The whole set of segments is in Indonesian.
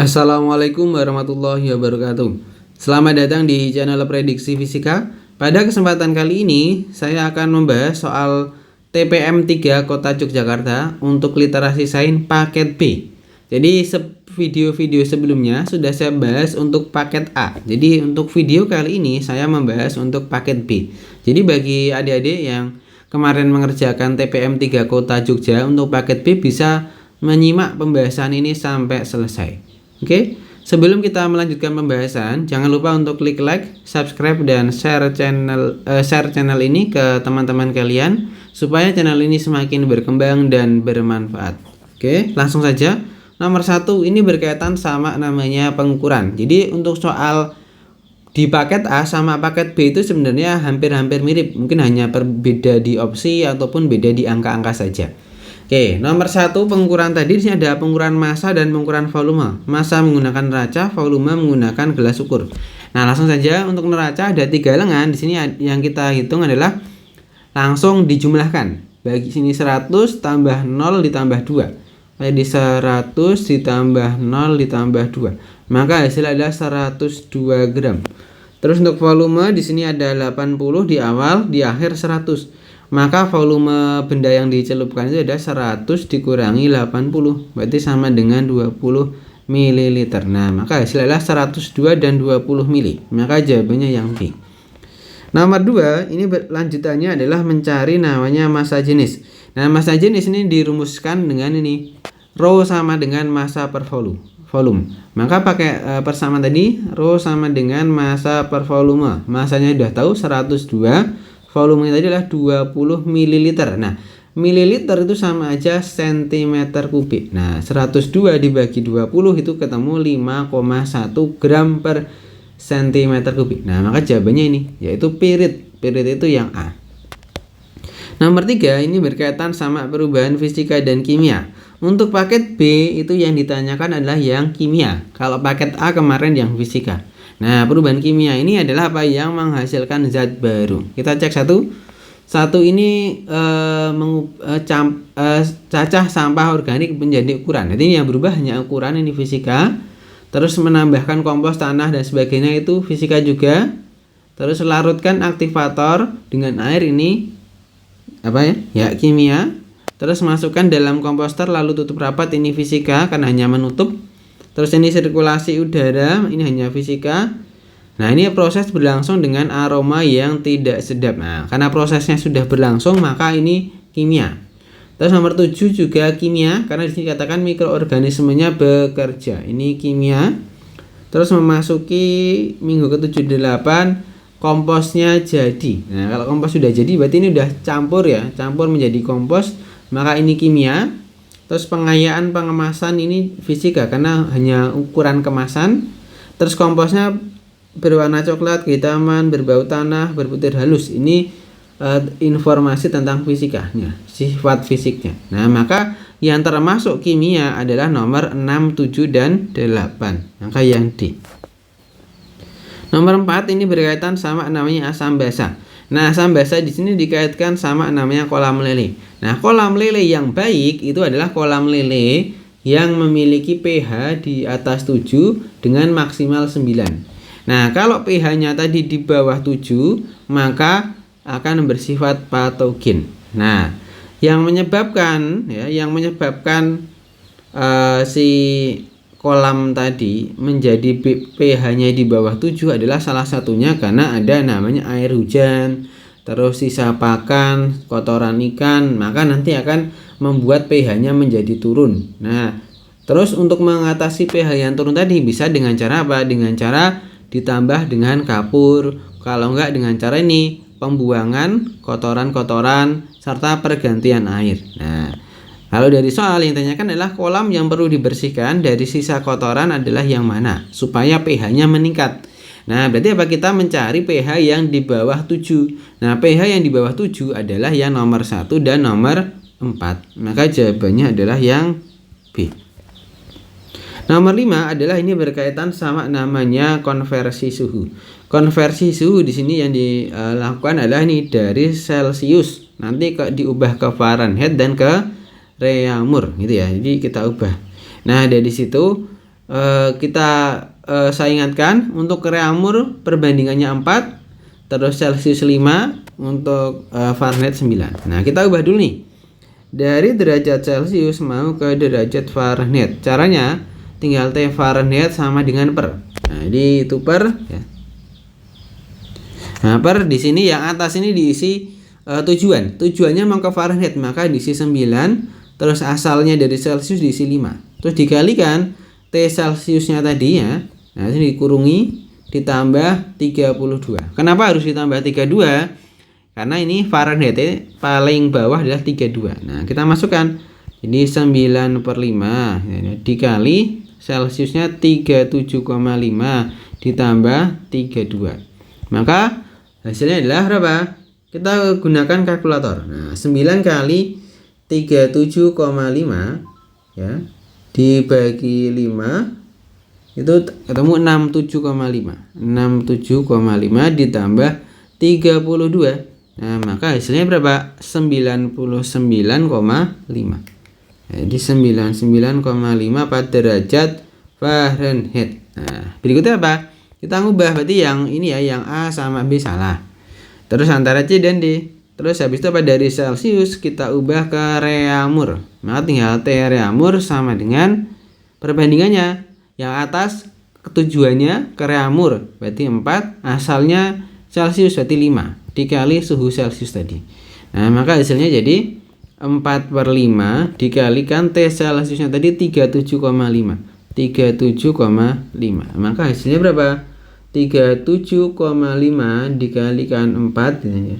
Assalamualaikum warahmatullahi wabarakatuh. Selamat datang di channel Prediksi Fisika. Pada kesempatan kali ini, saya akan membahas soal TPM 3 Kota Yogyakarta untuk literasi sains paket B. Jadi video-video sebelumnya sudah saya bahas untuk paket A. Jadi untuk video kali ini saya membahas untuk paket B. Jadi bagi adik-adik yang kemarin mengerjakan TPM 3 Kota Jogja untuk paket B bisa menyimak pembahasan ini sampai selesai. Oke, sebelum kita melanjutkan pembahasan, jangan lupa untuk klik like, subscribe, dan share channel ini ke teman-teman kalian supaya channel ini semakin berkembang dan bermanfaat. Oke, langsung saja. Nomor 1 ini berkaitan sama namanya pengukuran. Jadi untuk soal di paket A sama paket B itu sebenarnya hampir-hampir mirip, mungkin hanya berbeda di opsi ataupun beda di angka-angka saja. Oke, nomor 1 pengukuran tadi di sini ada pengukuran massa dan pengukuran volume. Massa menggunakan neraca, volume menggunakan gelas ukur. Nah, langsung saja untuk neraca ada 3 lengan. Di sini yang kita hitung adalah langsung dijumlahkan. Bagi sini 100 tambah 0 ditambah 2. Jadi 100 ditambah 0 ditambah 2. Maka hasilnya adalah 102 gram. Terus untuk volume di sini ada 80 di awal, di akhir 100. Maka volume benda yang dicelupkan itu ada 100 dikurangi 80, berarti sama dengan 20 ml. Nah, maka hasilnya adalah 102 dan 20 ml. Maka jawabannya yang B. Nomor 2, ini lanjutannya adalah mencari namanya massa jenis. Nah, massa jenis ini dirumuskan dengan ini. Rho sama dengan massa per volume. Maka pakai persamaan tadi, Rho sama dengan massa per volume. Massanya sudah tahu 102. Volume tadi adalah 20 ml. Nah, mililiter itu sama aja cm kubik. Nah, 102 dibagi 20 itu ketemu 5,1 gram per cm kubik. Nah, maka jawabannya ini, yaitu pirit. Pirit itu yang A. Nomor 3 ini berkaitan sama perubahan fisika dan kimia. Untuk paket B itu yang ditanyakan adalah yang kimia. Kalau paket A kemarin yang fisika. Nah, perubahan kimia ini adalah apa yang menghasilkan zat baru. Kita cek satu ini cacah sampah organik menjadi ukuran. Jadi ini yang berubah hanya ukuran, ini fisika. Terus menambahkan kompos tanah dan sebagainya itu fisika juga. Terus larutkan aktivator dengan air, ini apa ya? Ya, kimia. Terus masukkan dalam komposter lalu tutup rapat, ini fisika karena hanya menutup. Terus ini sirkulasi udara, ini hanya fisika. Nah, ini proses berlangsung dengan aroma yang tidak sedap. Nah, karena prosesnya sudah berlangsung, maka ini kimia. Terus nomor 7 juga kimia, karena di sini dikatakan mikroorganismenya bekerja. Ini kimia. Terus memasuki minggu ke-78, komposnya jadi. Nah, kalau kompos sudah jadi, berarti ini udah campur ya, campur menjadi kompos, maka ini kimia. Terus pengayaan pengemasan ini fisika karena hanya ukuran kemasan. Terus komposnya berwarna coklat, kehitaman, berbau tanah, berbutir halus. Ini informasi tentang fisikanya, sifat fisiknya. Nah, maka yang termasuk kimia adalah nomor 6, 7, dan 8. Maka yang D. Nomor 4 ini berkaitan sama namanya asam basa. Nah, asam basa di sini dikaitkan sama namanya kolam lele. Nah, kolam lele yang baik itu adalah kolam lele yang memiliki pH di atas 7 dengan maksimal 9. Nah, kalau pH-nya tadi di bawah 7, maka akan bersifat patogen. Nah, yang menyebabkan si kolam tadi menjadi pH-nya di bawah 7 adalah salah satunya karena ada namanya air hujan, terus sisa pakan, kotoran ikan, maka nanti akan membuat pH-nya menjadi turun. Nah, terus untuk mengatasi pH yang turun tadi bisa dengan cara apa? Dengan cara ditambah dengan kapur, kalau enggak dengan cara ini, pembuangan kotoran-kotoran serta pergantian air. Nah, kalau dari soal yang ditanyakan adalah kolam yang perlu dibersihkan dari sisa kotoran adalah yang mana supaya pH-nya meningkat. Nah, berarti apa? Kita mencari pH yang di bawah 7. Nah, pH yang di bawah 7 adalah yang nomor 1 dan nomor 4. Maka jawabannya adalah yang B. Nomor 5 adalah ini berkaitan sama namanya konversi suhu. Konversi suhu di sini yang dilakukan adalah ini dari Celsius nanti diubah ke Fahrenheit dan ke Reaumur gitu ya. Jadi kita ubah. Nah, dari situ kita saya ingatkan untuk Reaumur perbandingannya 4, terus Celcius 5, untuk Fahrenheit 9. Nah, kita ubah dulu nih. Dari derajat Celcius mau ke derajat Fahrenheit. Caranya tinggal T Fahrenheit sama dengan per. Nah, ini itu per ya. Nah, per di sini yang atas ini diisi tujuan. Tujuannya mau ke Fahrenheit, maka diisi 9, terus asalnya dari Celcius diisi 5. Terus dikalikan T Celciusnya tadi ya. Nah, ini dikurungi ditambah 32. Kenapa harus ditambah 32? Karena ini Fahrenheit paling bawah adalah 32. Nah, kita masukkan. Jadi 9/5 dikali Celciusnya 37,5 ditambah 32. Maka hasilnya adalah berapa? Kita gunakan kalkulator. Nah, 9 kali 37,5 ya dibagi 5 itu ketemu 67,5. 67,5 ditambah 32. Nah, maka hasilnya berapa? 99,5. Jadi 99,5 pada derajat Fahrenheit. Nah, berikutnya apa? Kita ngubah, berarti yang ini ya, yang A sama B salah. Terus antara C dan D. Terus habis itu apa? Dari Celcius kita ubah ke Reaumur. Maka tinggal T Reaumur sama dengan perbandingannya. Yang atas ketujuannya ke Reaumur, berarti 4, asalnya Celcius berarti 5 dikali suhu Celcius tadi. Nah, maka hasilnya jadi 4/5 dikalikan T Celciusnya tadi 37,5. 37,5. Maka hasilnya berapa? 37,5 dikalikan 4 ya,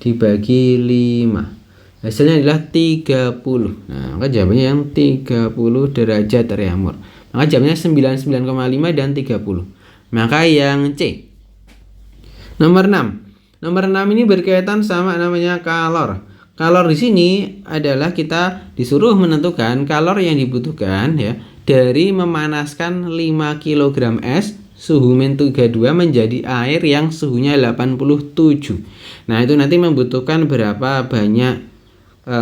dibagi 5. Hasilnya adalah 30. Nah, maka jawabannya yang 30 derajat Reaumur. Maka jawabannya 99,5 dan 30. Maka yang C. Nomor 6. Nomor 6 ini berkaitan sama namanya kalor. Kalor di sini adalah kita disuruh menentukan kalor yang dibutuhkan ya dari memanaskan 5 kg es suhu min 32 menjadi air yang suhunya 87. Nah, itu nanti membutuhkan berapa banyak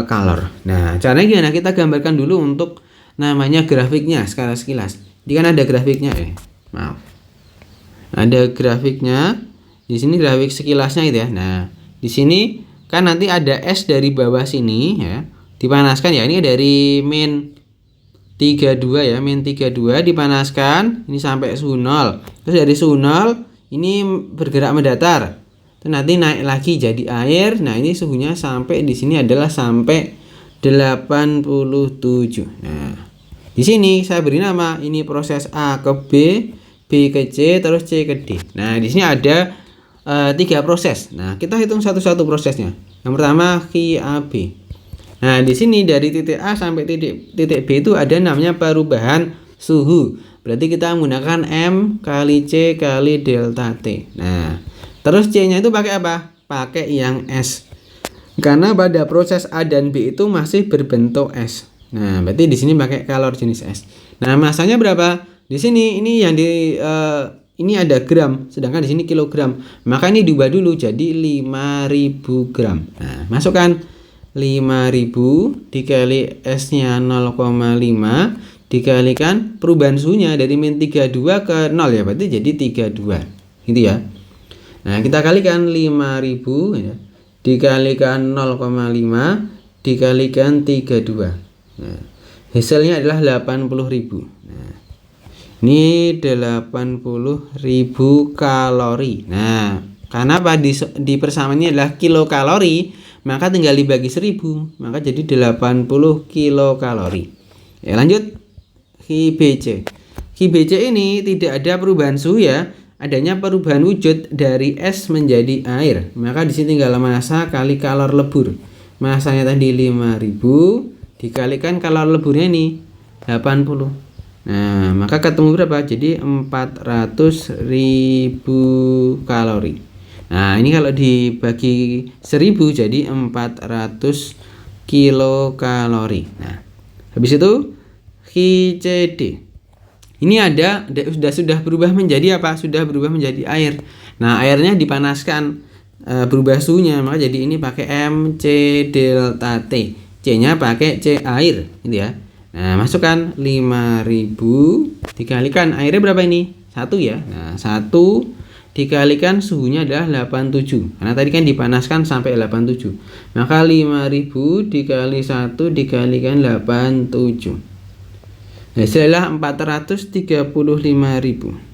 kalor. Nah, caranya gimana? Kita gambarkan dulu untuk namanya grafiknya secara sekilas. Jadi kan ada grafiknya maaf. Ada grafiknya. Di sini grafik sekilasnya gitu ya. Nah, di sini kan nanti ada es dari bawah sini ya, dipanaskan ya. Ini dari min 32 ya, min 32 dipanaskan ini sampai suhu 0. Terus dari suhu 0 ini bergerak mendatar. Terus nanti naik lagi jadi air. Nah, ini suhunya sampai di sini adalah sampai 87. Nah, di sini saya beri nama ini proses A ke B, B ke C, terus C ke D. Nah, di sini ada 3 proses. Nah, kita hitung satu-satu prosesnya. Yang pertama QAB. Nah, di sini dari titik A sampai titik B itu ada namanya perubahan suhu. Berarti kita menggunakan M kali C kali delta T. Nah, terus C-nya itu pakai apa? Pakai yang S. Karena pada proses A dan B itu masih berbentuk S. Nah, berarti di sini pakai kalor jenis S. Nah, masanya berapa? Di sini ini yang ini ada gram, sedangkan di sini kilogram. Maka ini diubah dulu jadi 5.000 gram. Nah, masukkan 5.000 dikali S-nya 0,5 dikalikan perubahan suhunya dari min 32 ke 0 ya, berarti jadi 32. Gitu ya. Nah, kita kalikan 5.000 ya, dikalikan 0,5 dikalikan 32. Nah, hasilnya adalah 80.000. Nah, ini 80.000 kalori. Nah, karena apa? Di persamaannya adalah kilokalori, maka tinggal dibagi 1000, maka jadi 80 kilokalori. Ya, lanjut QBC. QBC ini tidak ada perubahan suhu ya, adanya perubahan wujud dari es menjadi air. Maka di sini tinggal massa kali kalor lebur. Massanya tadi 5.000 dikalikan kalor leburnya ini 80. Nah, maka ketemu berapa? Jadi 400.000 kalori. Nah, ini kalau dibagi 1000 jadi 400 kilokalori. Nah, habis itu QCD. Ini ada sudah berubah menjadi apa? Sudah berubah menjadi air. Nah, airnya dipanaskan berubah suhunya, maka jadi ini pakai MC delta T. C-nya pakai C air, gitu ya. Nah, masukkan 5.000 dikalikan airnya berapa ini? 1 ya. Nah, 1 dikalikan suhunya adalah 87. Karena tadi kan dipanaskan sampai 87. Maka 5.000 dikali 1 dikalikan 87. Nah, hasilnya 435.000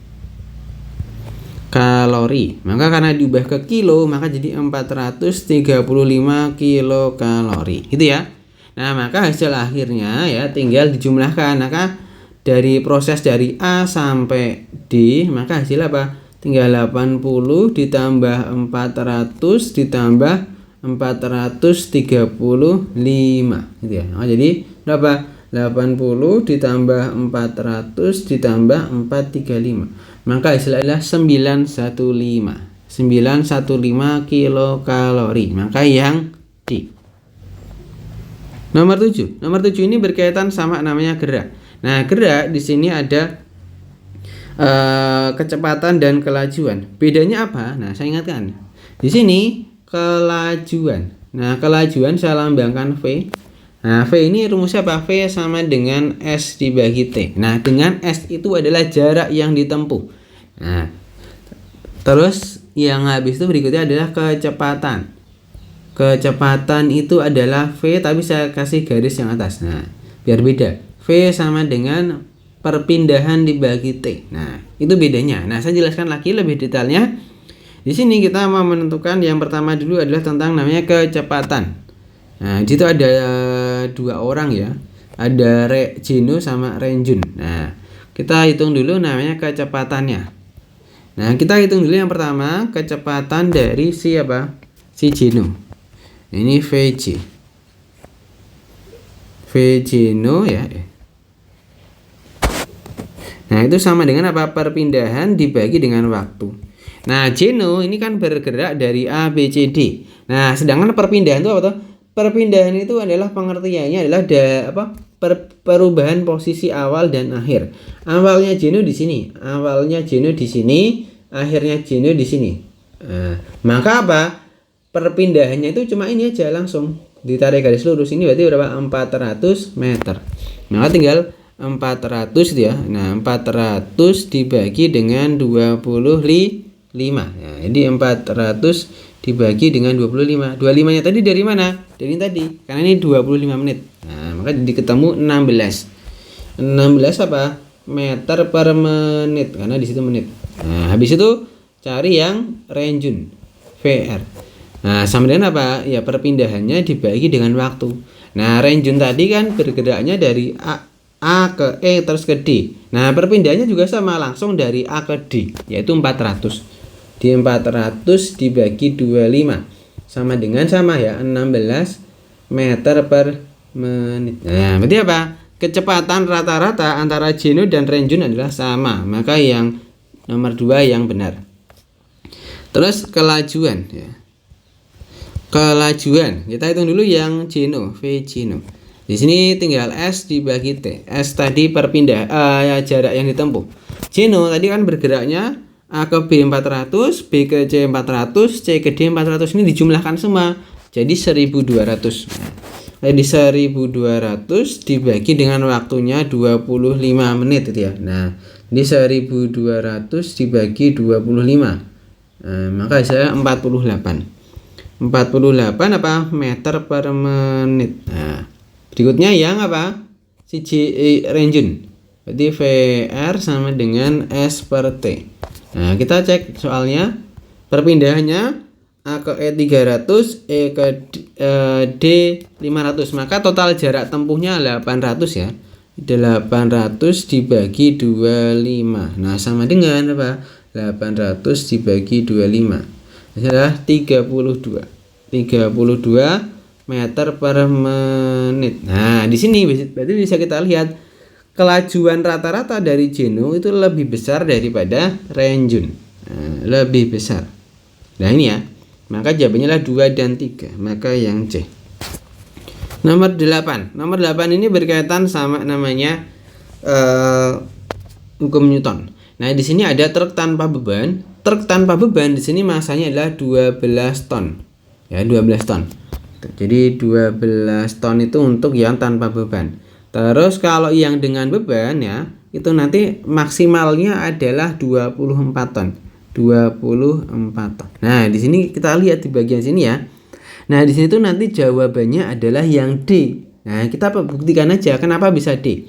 kalori. Maka karena diubah ke kilo, maka jadi 435 kilokalori. Gitu ya. Nah, maka hasil akhirnya ya tinggal dijumlahkan. Maka dari proses dari A sampai D, maka hasil apa? Tinggal 80 ditambah 400 ditambah 435 gitu ya. Nah, jadi berapa? 80 ditambah 400 ditambah 435. Maka hasilnya adalah 915 kilokalori. Maka yang D. Nomor 7 ini berkaitan sama namanya gerak. Nah, gerak di sini ada kecepatan dan kelajuan. Bedanya apa? Nah, saya ingatkan. Di sini kelajuan. Nah, kelajuan saya lambangkan V. Nah, V ini rumusnya apa? V sama dengan S dibagi T. Nah, dengan S itu adalah jarak yang ditempuh. Nah, terus yang habis itu berikutnya adalah kecepatan. Kecepatan itu adalah V, tapi saya kasih garis yang atas. Nah, biar beda. V sama dengan perpindahan dibagi T. Nah, itu bedanya. Nah, saya jelaskan lagi lebih detailnya. Di sini kita mau menentukan yang pertama dulu adalah tentang namanya kecepatan. Nah, di situ ada 2 orang ya. Ada Geno sama Renjun. Nah, kita hitung dulu namanya kecepatannya. Nah, kita hitung dulu yang pertama kecepatan dari si apa? Si Geno. Ini VG. Geno ya. Nah, itu sama dengan apa? Perpindahan dibagi dengan waktu. Nah, Geno ini kan bergerak dari A, B, C, D. Nah, sedangkan perpindahan itu apa tuh? Perpindahan itu adalah pengertiannya adalah perubahan posisi awal dan akhir. Awalnya Geno di sini, akhirnya Geno di sini. Nah, maka apa? Perpindahannya itu cuma ini aja, langsung ditarik garis lurus. Ini berarti berapa? 400 meter. Maka tinggal 400 ya. Nah, 400 dibagi dengan 25. Nah, jadi 400 dibagi dengan 25. 25-nya tadi dari mana? Dari tadi. Karena ini 25 menit. Nah, maka jadi ketemu 16. 16 apa? Meter per menit, karena di situ menit. Nah, habis itu cari yang Renjun, VR. Nah, sama dengan apa? Ya, perpindahannya dibagi dengan waktu. Nah, Renjun tadi kan bergeraknya dari A ke E terus ke D. Nah, perpindahannya juga sama, langsung dari A ke D, yaitu 400. Di 400 dibagi 25 sama dengan ya 16 meter per menit. Nah, berarti apa? Kecepatan rata-rata antara Geno dan Renjun adalah sama. Maka yang nomor 2 yang benar. Terus kelajuan ya. Kelajuan kita hitung dulu yang Geno, V Geno. Di sini tinggal S dibagi T. S tadi jarak yang ditempuh. Geno tadi kan bergeraknya A ke B 400, B ke C 400, C ke D 400. Ini dijumlahkan semua jadi 1200. Jadi 1200 dibagi dengan waktunya 25 menit itu ya. Nah, di 1200 dibagi 25. Nah, maka hasilnya 48. 48 apa? Meter per menit. Nah, berikutnya yang apa? Si Renjun. Berarti VR sama dengan S per T. Nah, kita cek soalnya. Perpindahannya A ke E 300, E ke D 500. Maka total jarak tempuhnya 800 ya. 800 dibagi 25. Nah, sama dengan apa? 800 dibagi 25. Adalah 32 meter per menit. Nah, di sini berarti bisa kita lihat kelajuan rata-rata dari Geno itu lebih besar daripada Renjun. Nah, lebih besar. Nah, ini ya. Maka jawabannya adalah 2 dan 3. Maka yang C. Nomor 8. Nomor 8 ini berkaitan sama namanya hukum Newton. Nah, di sini ada truk tanpa beban. Truk tanpa beban di sini masanya adalah 12 ton. Ya, 12 ton. Jadi 12 ton itu untuk yang tanpa beban. Terus kalau yang dengan beban ya, itu nanti maksimalnya adalah 24 ton. 24 ton. Nah, di sini kita lihat di bagian sini ya. Nah, di sini tuh nanti jawabannya adalah yang D. Nah, kita buktikan aja kenapa bisa D.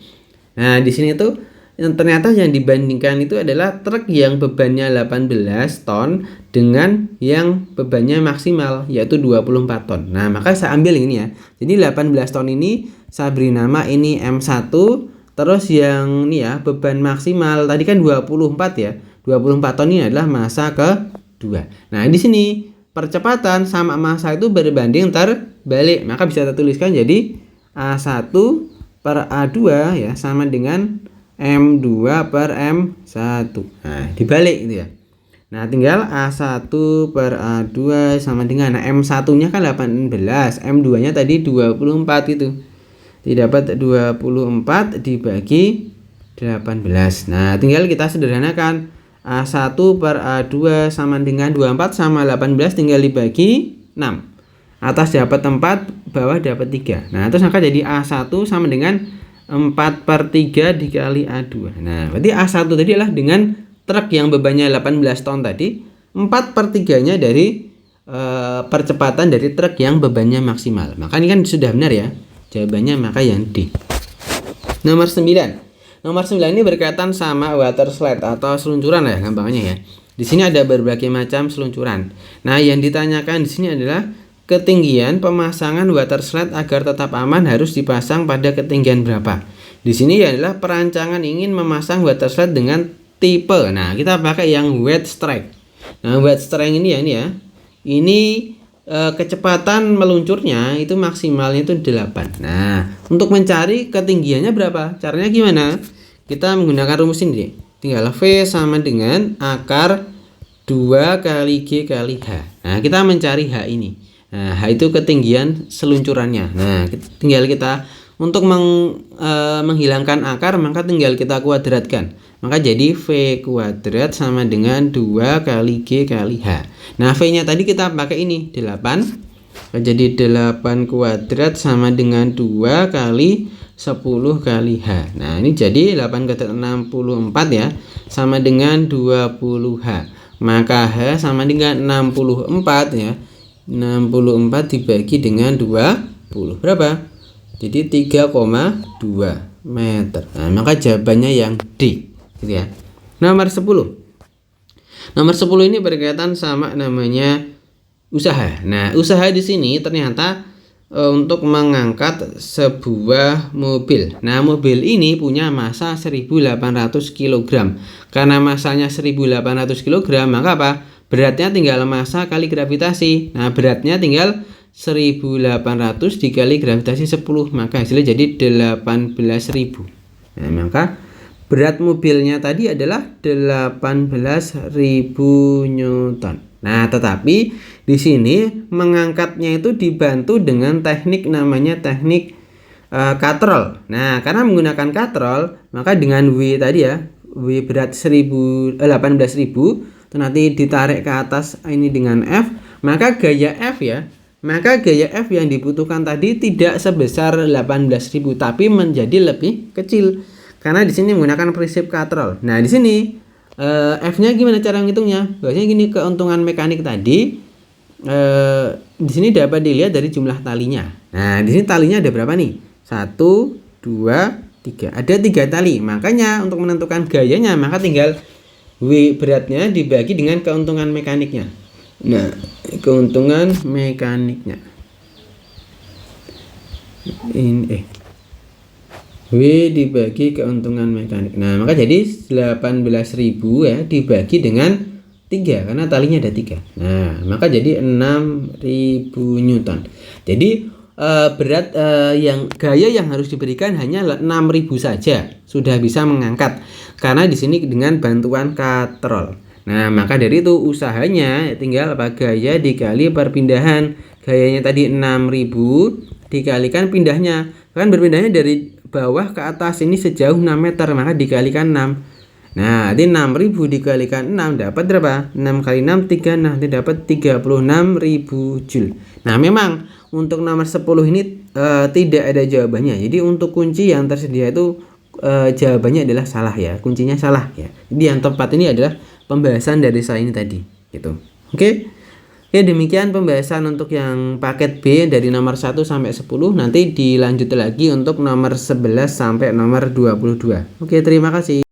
Nah, di sini tuh ternyata yang dibandingkan itu adalah truk yang bebannya 18 ton dengan yang bebannya maksimal yaitu 24 ton. Nah, maka saya ambil ini ya. Jadi 18 ton ini saya beri nama ini M1. Terus yang ini ya, beban maksimal tadi kan 24 ya. 24 ton ini adalah massa kedua. Nah, di sini percepatan sama massa itu berbanding terbalik. Maka bisa kita tuliskan jadi A1 per A2 ya sama dengan M2 per M1. Nah, dibalik gitu ya. Nah, tinggal A1 per A2 sama dengan M1-nya kan 18, M2-nya tadi 24 itu. Didapat 24 dibagi 18. Nah, tinggal kita sederhanakan. A1 per A2 sama dengan 24 sama 18 tinggal dibagi 6. Atas dapat 4, bawah dapat 3. Nah, terus maka jadi A1 sama dengan 4 per 3 dikali A2. Nah, berarti A1 tadi adalah dengan truk yang bebannya 18 ton tadi, 4 per 3-nya dari percepatan dari truk yang bebannya maksimal. Maka ini kan sudah benar ya. Jawabannya maka yang D. Nomor 9. Nomor 9 ini berkaitan sama water slide atau seluncuran ya gampangnya ya. Di sini ada berbagai macam seluncuran. Nah, yang ditanyakan di sini adalah ketinggian pemasangan water slide agar tetap aman harus dipasang pada ketinggian berapa. Di sini adalah perancangan ingin memasang water slide dengan tipe. Nah, kita pakai yang wet strike. Nah, wet strike ini ya. Ini kecepatan meluncurnya itu maksimalnya itu 8. Nah, untuk mencari ketinggiannya berapa? Caranya gimana? Kita menggunakan rumus ini. Tinggal V sama dengan akar 2 kali G kali H. Nah, kita mencari H ini. Nah, H itu ketinggian seluncurannya. Nah, tinggal kita untuk menghilangkan akar maka tinggal kita kuadratkan. Maka jadi V kuadrat sama dengan 2 kali G kali H. Nah, V-nya tadi kita pakai ini 8. Jadi 8 kuadrat sama dengan 2 kali 10 kali H. Nah, ini jadi 8 kuadrat 64 ya. Sama dengan 20 H. Maka H sama dengan 64 ya. 64 dibagi dengan 20. Berapa? Jadi 3,2 meter. Nah, maka jawabannya yang D. Gitu ya. Nomor 10. Nomor 10 ini berkaitan sama namanya usaha. Nah, usaha di sini ternyata untuk mengangkat sebuah mobil. Nah, mobil ini punya massa 1800 kg. Karena massanya 1800 kg, maka apa? Beratnya tinggal massa kali gravitasi. Nah, beratnya tinggal 1800 dikali gravitasi 10, maka hasilnya jadi 18.000. Nah, maka berat mobilnya tadi adalah 18.000 Newton. Nah, tetapi di sini mengangkatnya itu dibantu dengan teknik namanya teknik katrol. Nah, karena menggunakan katrol, maka dengan W tadi ya, W berat 18.000 itu nanti ditarik ke atas ini dengan F, maka gaya F ya. Maka gaya F yang dibutuhkan tadi tidak sebesar 18.000 tapi menjadi lebih kecil. Karena di sini menggunakan prinsip katrol. Nah, di sini F-nya gimana cara ngitungnya? Biasanya gini, keuntungan mekanik tadi di sini dapat dilihat dari jumlah talinya. Nah, di sini talinya ada berapa nih? 1, 2, 3. Ada 3 tali. Makanya untuk menentukan gayanya maka tinggal W beratnya dibagi dengan keuntungan mekaniknya. Nah, keuntungan mekaniknya. Ini W dibagi keuntungan mekanik. Nah, maka jadi 18.000 ya dibagi dengan 3 karena talinya ada 3. Nah, maka jadi 6.000 Newton. Jadi berat yang gaya yang harus diberikan hanya 6.000 saja sudah bisa mengangkat karena di sini dengan bantuan katrol. Nah, maka dari itu usahanya tinggal apa? Gaya dikali perpindahan. Gayanya tadi 6.000 dikalikan pindahnya. Kan berpindahnya dari bawah ke atas ini sejauh 6 meter, maka dikalikan 6. Nah, nanti 6.000 dikalikan 6 dapat berapa? 6 kali 6 3, nanti dapat 36.000 Joule. Nah, memang untuk nomor 10 ini tidak ada jawabannya. Jadi untuk kunci yang tersedia itu jawabannya adalah salah ya. Kuncinya salah ya. Jadi yang tepat ini adalah pembahasan dari saya ini tadi gitu. Oke. Oke, demikian pembahasan untuk yang paket B dari nomor 1 sampai 10. Nanti dilanjut lagi untuk nomor 11 sampai nomor 22. Oke, terima kasih.